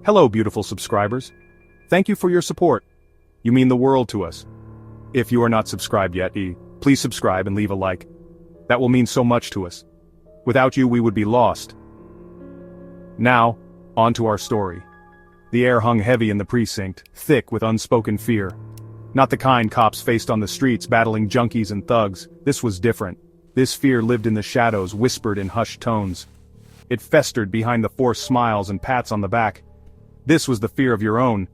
Hello, beautiful subscribers. Thank you for your support. You mean the world to us. If you are not subscribed yet, please subscribe and leave a like. That will mean so much to us. Without you, we would be lost. Now, on to our story. The air hung heavy in the precinct, thick with unspoken fear. Not the kind cops faced on the streets battling junkies and thugs. This was different. This fear lived in the shadows, whispered in hushed tones. It festered behind the forced smiles and pats on the back. This was the fear of your own.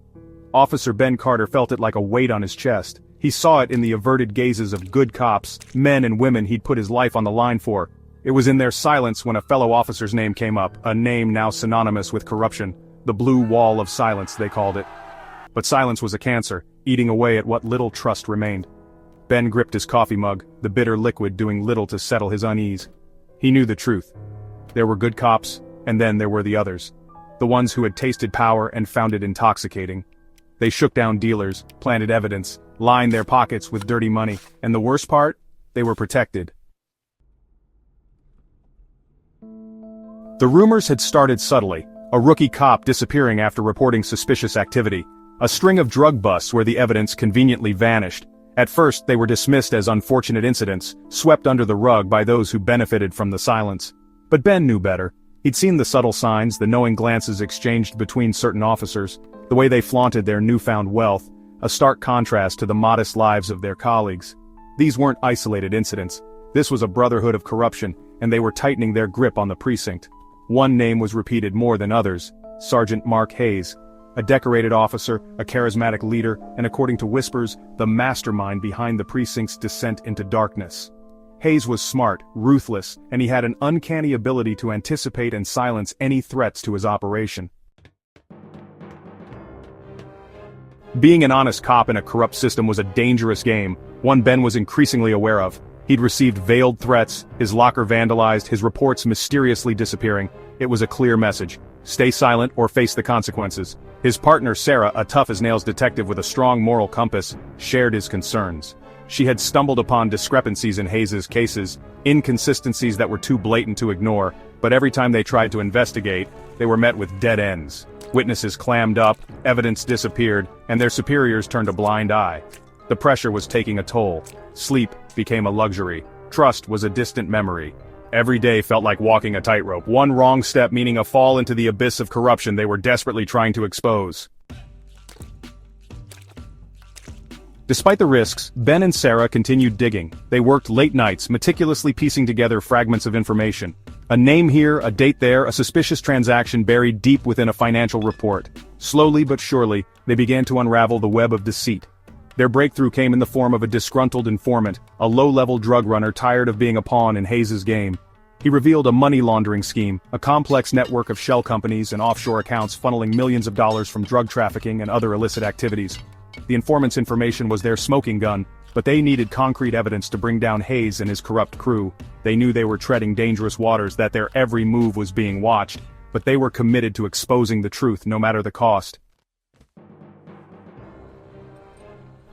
Officer Ben Carter felt it like a weight on his chest. He saw it in the averted gazes of good cops, men and women he'd put his life on the line for. It was in their silence when a fellow officer's name came up, a name now synonymous with corruption. The blue wall of silence, they called it. But silence was a cancer, eating away at what little trust remained. Ben gripped his coffee mug, the bitter liquid doing little to settle his unease. He knew the truth. There were good cops, and then there were the others. The ones who had tasted power and found it intoxicating. They shook down dealers, planted evidence, lined their pockets with dirty money, and the worst part? They were protected. The rumors had started subtly, a rookie cop disappearing after reporting suspicious activity, a string of drug busts where the evidence conveniently vanished. At first they were dismissed as unfortunate incidents, swept under the rug by those who benefited from the silence. But Ben knew better. He'd seen the subtle signs, the knowing glances exchanged between certain officers, the way they flaunted their newfound wealth, a stark contrast to the modest lives of their colleagues. These weren't isolated incidents. This was a brotherhood of corruption, and they were tightening their grip on the precinct. One name was repeated more than others: Sergeant Mark Hayes. A decorated officer, a charismatic leader, and according to whispers, the mastermind behind the precinct's descent into darkness. Hayes was smart, ruthless, and he had an uncanny ability to anticipate and silence any threats to his operation. Being an honest cop in a corrupt system was a dangerous game, one Ben was increasingly aware of. He'd received veiled threats, his locker vandalized, his reports mysteriously disappearing. It was a clear message: stay silent or face the consequences. His partner Sarah, a tough-as-nails detective with a strong moral compass, shared his concerns. She had stumbled upon discrepancies in Hayes' cases, inconsistencies that were too blatant to ignore, but every time they tried to investigate, they were met with dead ends. Witnesses clammed up, evidence disappeared, and their superiors turned a blind eye. The pressure was taking a toll. Sleep became a luxury. Trust was a distant memory. Every day felt like walking a tightrope, one wrong step meaning a fall into the abyss of corruption they were desperately trying to expose. Despite the risks, Ben and Sarah continued digging. They worked late nights, meticulously piecing together fragments of information. A name here, a date there, a suspicious transaction buried deep within a financial report. Slowly but surely, they began to unravel the web of deceit. Their breakthrough came in the form of a disgruntled informant, a low-level drug runner tired of being a pawn in Hayes' game. He revealed a money laundering scheme, a complex network of shell companies and offshore accounts funneling millions of dollars from drug trafficking and other illicit activities. The informant's information was their smoking gun, but they needed concrete evidence to bring down Hayes and his corrupt crew. They knew they were treading dangerous waters, that their every move was being watched, but they were committed to exposing the truth no matter the cost.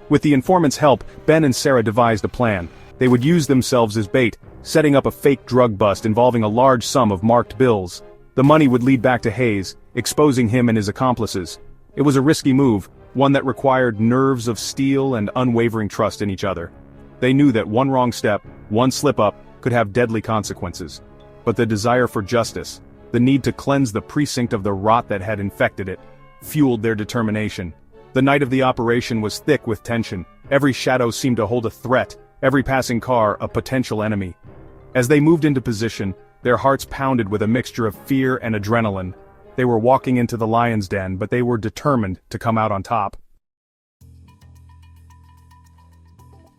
With the informant's help, Ben and Sarah devised a plan. They would use themselves as bait, setting up a fake drug bust involving a large sum of marked bills. The money would lead back to Hayes, exposing him and his accomplices. It was a risky move, one that required nerves of steel and unwavering trust in each other. They knew that one wrong step, one slip-up, could have deadly consequences. But the desire for justice, the need to cleanse the precinct of the rot that had infected it, fueled their determination. The night of the operation was thick with tension. Every shadow seemed to hold a threat, every passing car a potential enemy. As they moved into position, their hearts pounded with a mixture of fear and adrenaline. They were walking into the lion's den, but they were determined to come out on top.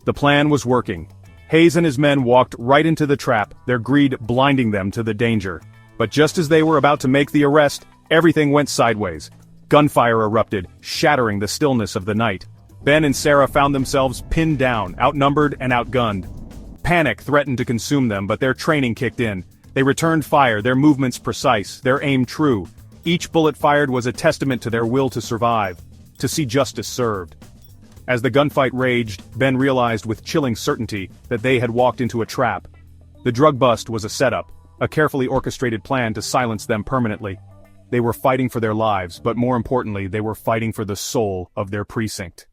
The plan was working. Hayes and his men walked right into the trap, their greed blinding them to the danger. But just as they were about to make the arrest, everything went sideways. Gunfire erupted, shattering the stillness of the night. Ben and Sarah found themselves pinned down, outnumbered and outgunned. Panic threatened to consume them, but their training kicked in. They returned fire, their movements precise, their aim true. Each bullet fired was a testament to their will to survive, to see justice served. As the gunfight raged, Ben realized with chilling certainty that they had walked into a trap. The drug bust was a setup, a carefully orchestrated plan to silence them permanently. They were fighting for their lives, but more importantly, they were fighting for the soul of their precinct.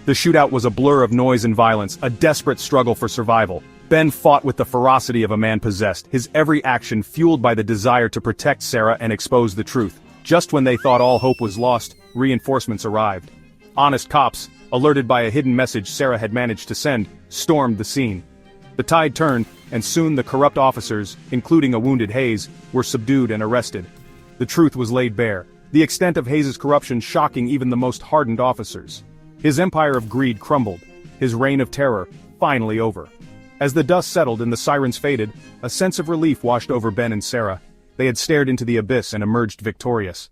The shootout was a blur of noise and violence, a desperate struggle for survival. Ben fought with the ferocity of a man possessed, his every action fueled by the desire to protect Sarah and expose the truth. Just when they thought all hope was lost, reinforcements arrived. Honest cops, alerted by a hidden message Sarah had managed to send, stormed the scene. The tide turned, and soon the corrupt officers, including a wounded Hayes, were subdued and arrested. The truth was laid bare, the extent of Hayes' corruption shocking even the most hardened officers. His empire of greed crumbled, his reign of terror finally over. As the dust settled and the sirens faded, a sense of relief washed over Ben and Sarah. They had stared into the abyss and emerged victorious.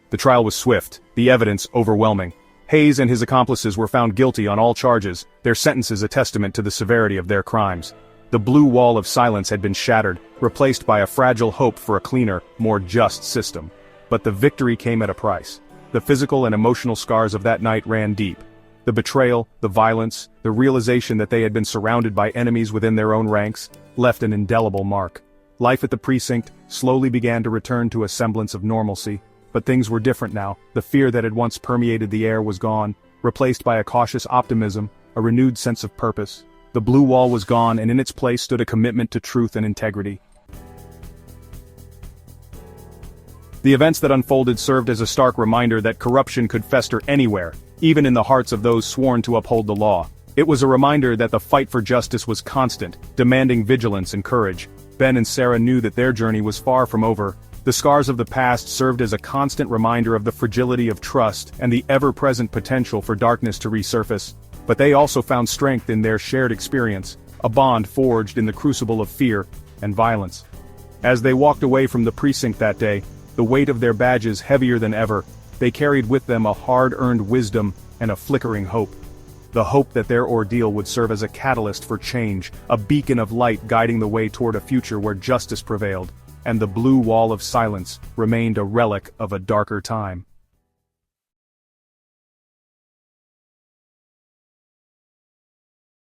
The trial was swift, the evidence overwhelming. Hayes and his accomplices were found guilty on all charges, their sentences a testament to the severity of their crimes. The blue wall of silence had been shattered, replaced by a fragile hope for a cleaner, more just system. But the victory came at a price. The physical and emotional scars of that night ran deep. The betrayal, the violence, the realization that they had been surrounded by enemies within their own ranks, left an indelible mark. Life at the precinct slowly began to return to a semblance of normalcy, but things were different now. The fear that had once permeated the air was gone, replaced by a cautious optimism, a renewed sense of purpose. The blue wall was gone, and in its place stood a commitment to truth and integrity. The events that unfolded served as a stark reminder that corruption could fester anywhere, even in the hearts of those sworn to uphold the law. It was a reminder that the fight for justice was constant, demanding vigilance and courage. Ben and Sarah knew that their journey was far from over. The scars of the past served as a constant reminder of the fragility of trust and the ever-present potential for darkness to resurface. But they also found strength in their shared experience, a bond forged in the crucible of fear and violence. As they walked away from the precinct that day, the weight of their badges heavier than ever, they carried with them a hard-earned wisdom and a flickering hope. The hope that their ordeal would serve as a catalyst for change, a beacon of light guiding the way toward a future where justice prevailed, and the blue wall of silence remained a relic of a darker time.